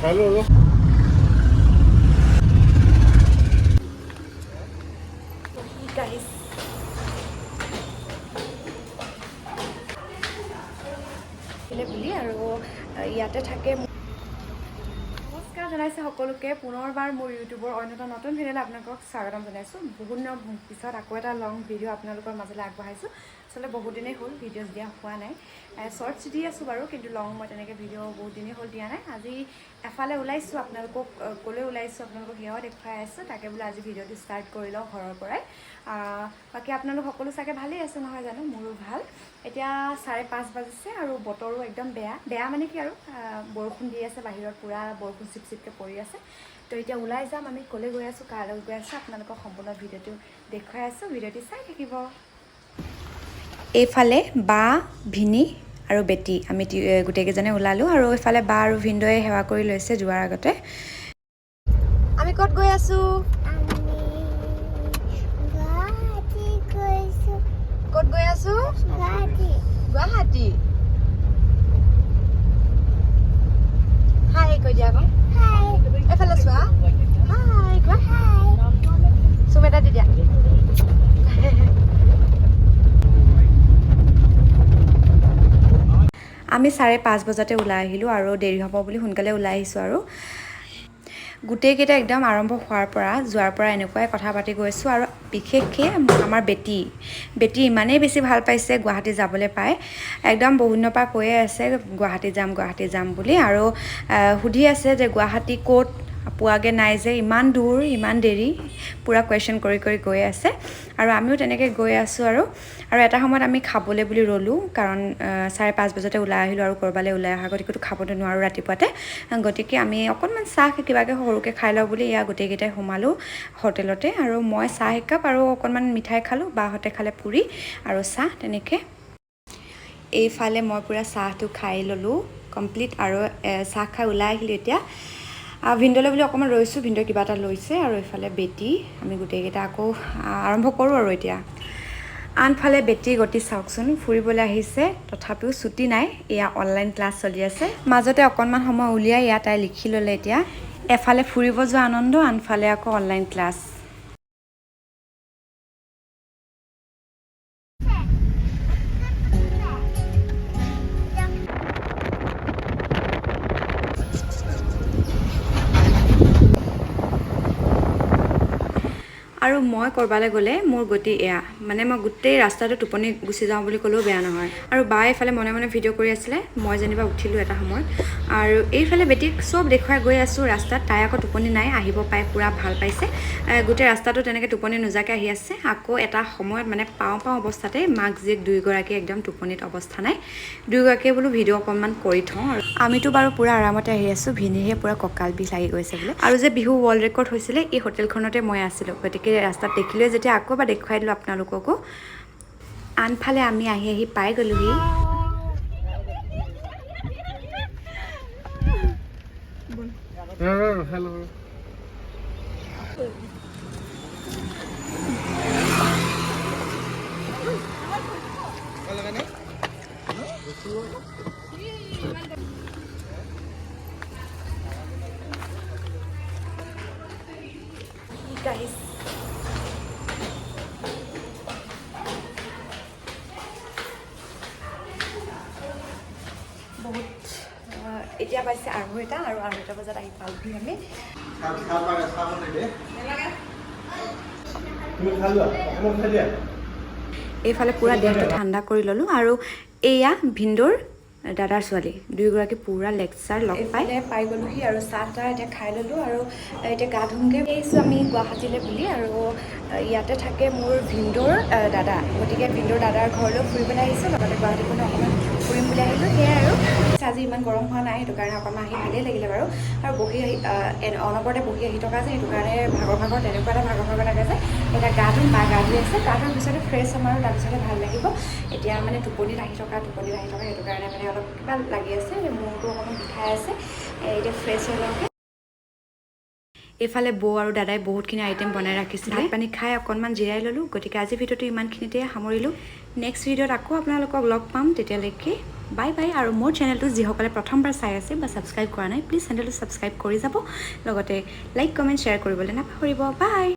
Hello. Guys, বুলি আৰু ইয়াতে থাকে। নমস্কাৰ জনাইছে সকলোকে পুনৰবাৰ মোৰ ইউটিউবৰ অন্য এটা নতুন ভিডিঅ'লৈ আপোনালোকক স্বাগতম জনাইছোঁ। বহুত দিনৰ পিছত আকৌ এটা লং ভিডিঅ' আপোনালোকৰ মাজলৈ আগবঢ়াইছোঁ। আচলতে বহুত দিনেই হ'ল ভিডিঅ'জ দিয়া হোৱা নাই। শ্বৰ্টছ দি আছোঁ বাৰু, কিন্তু লং মই তেনেকৈ ভিডিঅ' বহুত দিনেই হ'ল দিয়া নাই। আজি এফালে ওলাইছোঁ, আপোনালোকক ক'লৈ ওলাইছোঁ আপোনালোকক সেয়াও দেখুৱাই আছোঁ। তাকে বোলে আজি ভিডিঅ'টো ষ্টাৰ্ট কৰি লওঁ ঘৰৰ পৰাই। বাকী আপোনালোক সকলো চাগে ভালেই আছে নহয় জানো? মোৰো ভাল। এতিয়া 5:30 বাজিছে আৰু বতৰো একদম বেয়া মানে কি আৰু বৰষুণ দি আছে বাহিৰত, পূৰা বৰষুণ চিপচিপকৈ পৰি আছে। তো এতিয়া ওলাই যাম, আমি ক'লৈ গৈ আছোঁ, কাৰ লগত গৈ আছোঁ, আপোনালোকক সম্পূৰ্ণ ভিডিঅ'টো দেখুৱাই আছোঁ। ভিডিঅ'টো চাই থাকিব। এইফালে বা, ভিনি আৰু বেটি আমি গোটেইকেইজনে ওলালোঁ, আৰু এইফালে বা আৰু ভিনদৈ সেৱা কৰি লৈছে যোৱাৰ আগতে। আমি ক'ত গৈ আছোঁ? ক'ত গৈ আছোঁ? গুৱাহাটী। হাই কৈ দিয়া আকৌ। এইফালে চোৱা। হাই কোৱা। চুম এটা দি দিয়া। আমি 5:30 বজাতে ওলাই আহিলোঁ, আৰু দেৰি হ'ব বুলি সোনকালে ওলাই আহিছোঁ। আৰু গোটেইকেইটা একদম আৰম্ভ হোৱাৰ পৰা যোৱাৰ পৰা এনেকুৱাই কথা পাতি গৈছোঁ। আৰু বিশেষকৈ আমাৰ বেটি ইমানেই বেছি ভাল পাইছে গুৱাহাটী যাবলৈ পাই। একদম বহুত দিনৰ পৰা কৈয়ে আছে গুৱাহাটী যাম বুলি, আৰু সুধি আছে যে গুৱাহাটী ক'ত, পোৱাগৈ নাই যে, ইমান দূৰ ইমান দেৰি, পূৰা কুৱেশ্যন কৰি গৈ আছে। আৰু আমিও তেনেকৈ গৈ আছোঁ। আৰু এটা সময়ত আমি খাবলৈ বুলি ৰ'লোঁ, কাৰণ 5:30 বজাতে ওলাই আহিলোঁ, আৰু ক'ৰবালৈ ওলাই অহা গতিকেতো খাবলৈ নোৱাৰোঁ ৰাতিপুৱাতে। গতিকে আমি অকণমান চাহ কিবাকৈ সৰুকৈ খাই লওঁ বুলি গোটেইকেইটাই সোমালোঁ হোটেলতে। আৰু মই চাহ একাপ আৰু অকণমান মিঠাই খালোঁ, বাহঁতে খালে পুৰি আৰু চাহ তেনেকৈ। এইফালে মই পূৰা চাহটো খাই ল'লোঁ কমপ্লিট, আৰু চাহ খাই ওলাই আহিলোঁ। এতিয়া ভিনদলৈ বুলি অকণমান ৰৈছোঁ, ভিনদৈ কিবা এটা লৈছে, আৰু এইফালে বেটি, আমি গোটেইকেইটা আকৌ আৰম্ভ কৰোঁ আৰু এতিয়া। আনফালে বেটিৰ গতি চাওকচোন, ফুৰিবলৈ আহিছে তথাপিও ছুটি নাই। এয়া অনলাইন ক্লাছ চলি আছে, মাজতে অকণমান সময় উলিয়াই তাই লিখি ল'লে। এতিয়া এফালে ফুৰিব যোৱা আনন্দ, আনফালে আকৌ অনলাইন ক্লাছ। আৰু মই ক'ৰবালৈ গ'লে মোৰ গতি এয়া, মানে মই গোটেই ৰাস্তাটো টোপনি গুচি যাওঁ বুলি ক'লেও বেয়া নহয়। আৰু বা এইফালে মনে মনে ভিডিঅ' কৰি আছিলে, মই যেনিবা উঠিলোঁ এটা সময়ত। আৰু এইফালে বেটিক চব দেখুৱাই গৈ আছোঁ ৰাস্তাত। তাই আকৌ টোপনি নাই, আহিব পাই পূৰা ভাল পাইছে। গোটেই ৰাস্তাটো তেনেকৈ টোপনি নোযোৱাকৈ আহি আছে। আকৌ এটা সময়ত মানে পাওঁ অৱস্থাতে মাক জীয়েক দুয়োগৰাকী একদম টোপনিত অৱস্থা নাই। দুয়োগৰাকীয়ে বোলো ভিডিঅ' অকণমান কৰি থওঁ। আৰু আমিতো বাৰু পূৰা আৰামতে আহি আছোঁ, ভিনিহে পূৰা কঁকাল বিষ লাগি গৈছে বোলে। আৰু যে বিহু ৱৰ্ল্ড ৰেকৰ্ড হৈছিলে এই হোটেলখনতে মই আছিলোঁ, গতিকে ৰাস্তাত দেখিলোৱে যেতিয়া আকৌ এবাৰ দেখুৱাই দিলোঁ আপোনালোককো। আনফালে আমি আহি পাই গ'লোহি। Hello. Guys, বহুত এতিয়া পাইছে 2:30, আৰু 2:30 বজাত আহি পালোহি আমি। এইফালে পূৰা দেহটো ঠাণ্ডা কৰি ল'লোঁ। আৰু এয়া ভিনদৌৰ দাদাৰ ছোৱালী দুয়োগৰাকী পূৰা লেকচাৰ লগ পাই গ'লোহি, আৰু চাহ তাহ এতিয়া খাই ল'লোঁ। আৰু এতিয়া গা ধুমগৈ। আহিছোঁ আমি গুৱাহাটীলৈ বুলি, আৰু ইয়াতে থাকে মোৰ ভিনদৌৰ দাদা, গতিকে ভিনদৌৰ দাদাৰ ঘৰলৈ ফুৰিবলৈ আহিছোঁ। লগতে গুৱাহাটীখনো অকণমান ফুৰিম বুলি আহিলোঁ। সেয়াই আৰু আজি ইমান গৰম হোৱা নাই, সেইটো কাৰণে অকণমান আহি ভালেই লাগিলে বাৰু। আৰু অনবৰতে বহি আহি থকা যে, সেইটো কাৰণে ভাগৰ তেনেকুৱা এটা ভাগৰ লাগে যে। এতিয়া গা ধুম, বা গা ধুই আছে, গা ধুৱাৰ পিছতে ফ্ৰেছ হ'ম, আৰু তাৰপিছতে ভাল লাগিব। এতিয়া মানে টোপনিত আহি থকা, সেইটো কাৰণে মানে অলপ কিবা লাগি আছে, মূৰটো অকণমান বিষাই আছে। এতিয়া ফ্ৰেছ হৈ লওঁগৈ। এইফালে বৌ আৰু দাদাই বহুতখিনি আইটেম বনাই ৰাখিছিলে ভাত পানী খাই অকণমান জিৰাই ল'লোঁ গতিকে আজি ভিডিঅ'টো ইমানখিনিতে সামৰিলোঁ নেক্সট ভিডিঅ'ত আকৌ আপোনালোকক লগ পাম তেতিয়ালৈকে বাই বাই আৰু মোৰ চেনেলটো যিসকলে প্ৰথমবাৰ চাই আছে বা ছাবস্ক্ৰাইব কৰা নাই প্লিজ চেনেলটো ছাবস্ক্ৰাইব কৰি যাব লগতে লাইক কমেণ্ট শ্বেয়াৰ কৰিবলৈ নাপাহৰিব বাই